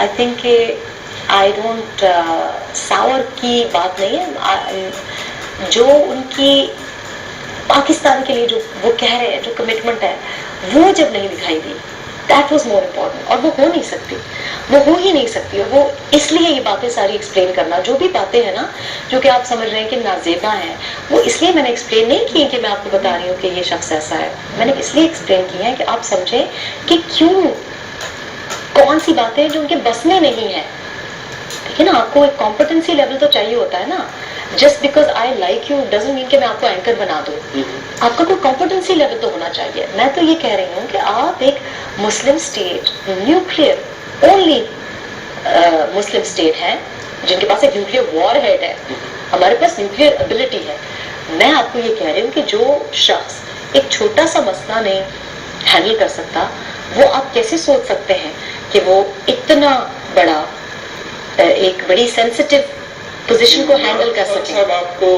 I think کہ I don't ساور کی بات نہیں ہے، جو ان کی پاکستان کے لیے جو وہ کہہ رہے ہیں، جو کمٹمنٹ ہے وہ جب نہیں دکھائی دی، دیٹ واز مور امپورٹنٹ. اور وہ ہو نہیں سکتی، وہ ہو ہی نہیں سکتی. اور وہ اس لیے یہ باتیں ساری ایکسپلین کرنا، جو بھی باتیں ہیں نا جو کہ آپ سمجھ رہے ہیں کہ نازیبا ہیں، وہ اس لیے میں نے ایکسپلین نہیں کی کہ میں آپ کو بتا رہی ہوں کہ یہ شخص ایسا ہے. میں نے اس لیے ایکسپلین کی ہے کہ آپ سمجھیں کہ کیوں، کون سی باتیں جو ان کے بس میں نہیں ہے. ٹھیک ہے نا، آپ کو ایک کمپٹنسی لیول تو چاہیے ہوتا ہے نا. Just because I like you doesn't mean کہ میں آپ کو اینکر بنا دوں. آپ کا کوئی کمپٹنسی لیول تو ہونا چاہیے. میں تو یہ کہہ رہی ہوں کہ آپ ایک مسلم state, nuclear only Muslim state ہے جن کے پاس ایک نیوکلیئر وار ہیڈ ہے. ہمارے پاس نیوکلیئر ابیلٹی ہے. میں آپ کو یہ کہہ رہی ہوں کہ جو شخص ایک چھوٹا سا مسئلہ نہیں ہینڈل کر سکتا، وہ آپ کیسے سوچ سکتے ہیں کہ وہ اتنا بڑا ایک بڑی سینسٹیو پوزیشن کو ہینڈل کر سکیں. صاحب آپ کو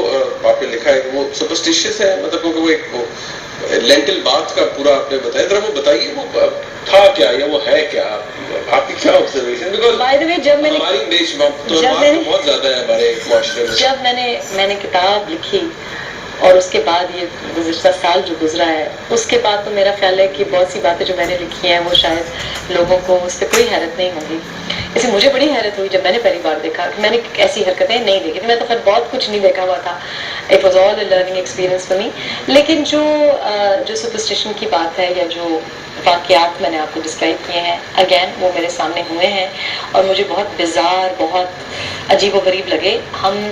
آپ نے لکھا ہے کہ وہ سپرسٹیشیس ہے، مطلب کہ وہ ایک لینٹل بات کا پورا آپ نے بتایا، ذرا وہ بتائیے وہ تھا کیا یا وہ ہے کیا، آپ کی کیا آبزرویشن؟ بیکاز بائی دا وے جب بہت زیادہ ہے ہمارے معاشرے میں. جب میں نے کتاب لکھی اور اس کے بعد یہ گزشتہ سال جو گزرا ہے، اس کے بعد تو میرا خیال ہے کہ بہت سی باتیں جو میں نے لکھی ہیں وہ شاید لوگوں کو اس پہ کوئی حیرت نہیں ہوگی. اسے مجھے بڑی حیرت ہوئی جب میں نے پہلی بار دیکھا کہ میں نے ایسی حرکتیں نہیں دیکھی تھی. میں تو خیر بہت کچھ نہیں دیکھا ہوا تھا. It was all a learning experience for me. لیکن جو سپرسٹیشن کی بات ہے یا جو واقعات میں نے آپ کو ڈسکرائب کیے ہیں، اگین وہ میرے سامنے ہوئے ہیں اور مجھے بہت بزار، بہت عجیب و غریب لگے. ہم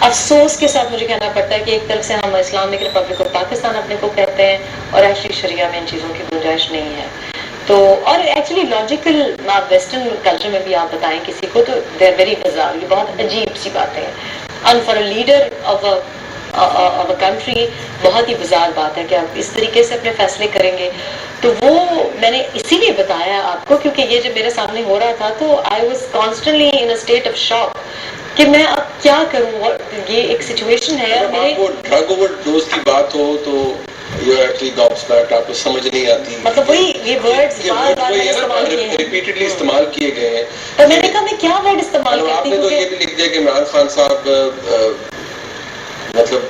افسوس کے ساتھ مجھے کہنا پڑتا ہے کہ ایک طرف سے ہم اسلامک ریپبلک آف پاکستان اپنے کو کہتے ہیں اور ایکچولی شریعہ میں ان چیزوں کی گنجائش نہیں ہے. تو اور ایکچولی لاجیکل ویسٹرن کلچر میں بھی آپ بتائیں کسی کو تو دے آر ویری بزار. یہ بہت عجیب سی باتیں ہیں. And for a leader of a country بہت ہی بزار بات ہے کہ آپ اس طریقے سے اپنے فیصلے کریں گے. تو وہ میں نے اسی لیے بتایا آپ کو کیونکہ یہ جب میرے سامنے ہو رہا تھا تو I was constantly in a state of shock کہ میں اب کیا کروں. یہ ایک سچویشن ہے. آپ کو ڈرگ اوور ڈوز کی بات ہو تو آپ کو سمجھ نہیں آتی، مطلب وہی یہ ورڈز بار بار استعمال کیے ہیں، ریپیٹڈلی استعمال کیے گئے ہیں. تو میں نے کہا میں کیا ورڈ استعمال کرتی ہوں. آپ نے تو یہ بھی لکھ دیا کہ عمران خان صاحب مطلب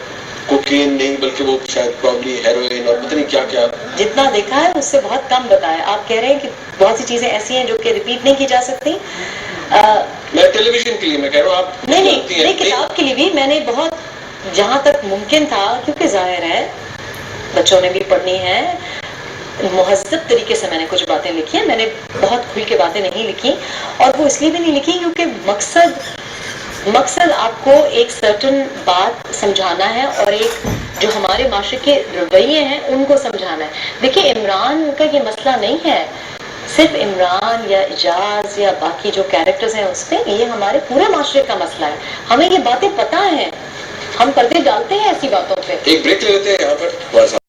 کوکین نہیں بلکہ وہ شاید پرابلی ہیروئن اور پتہ نہیں کیا کیا. جتنا دیکھا ہے اس سے بہت کم بتایا. آپ کہہ رہے ہیں کہ بہت سی چیزیں ایسی ہیں جو کہ ریپیٹ نہیں کی جا سکتی. میں ٹیلی ویژن کے لیے میں کہہ رہا ہوں آپ نہیں کتاب کے لیے بھی میں نے بہت جہاں تک ممکن تھا، کیونکہ ظاہر ہے بچوں نے بھی پڑھنی ہے، مہذب طریقے سے میں نے کچھ باتیں لکھی ہیں. میں نے بہت کھل کے باتیں نہیں لکھی اور وہ اس لیے بھی نہیں لکھی کیونکہ مقصد آپ کو ایک سرٹن بات سمجھانا ہے اور ایک جو ہمارے معاشرے کے رویے ہیں ان کو سمجھانا ہے. دیکھیے عمران کا یہ مسئلہ نہیں ہے صرف عمران یا اعجاز یا باقی جو کیریکٹرز ہیں اس پہ، یہ ہمارے پورے معاشرے کا مسئلہ ہے. ہمیں یہ باتیں پتہ ہیں، ہم پردے ڈالتے ہیں ایسی باتوں پہ. ایک بریک لے لیتے ہیں یہاں پر.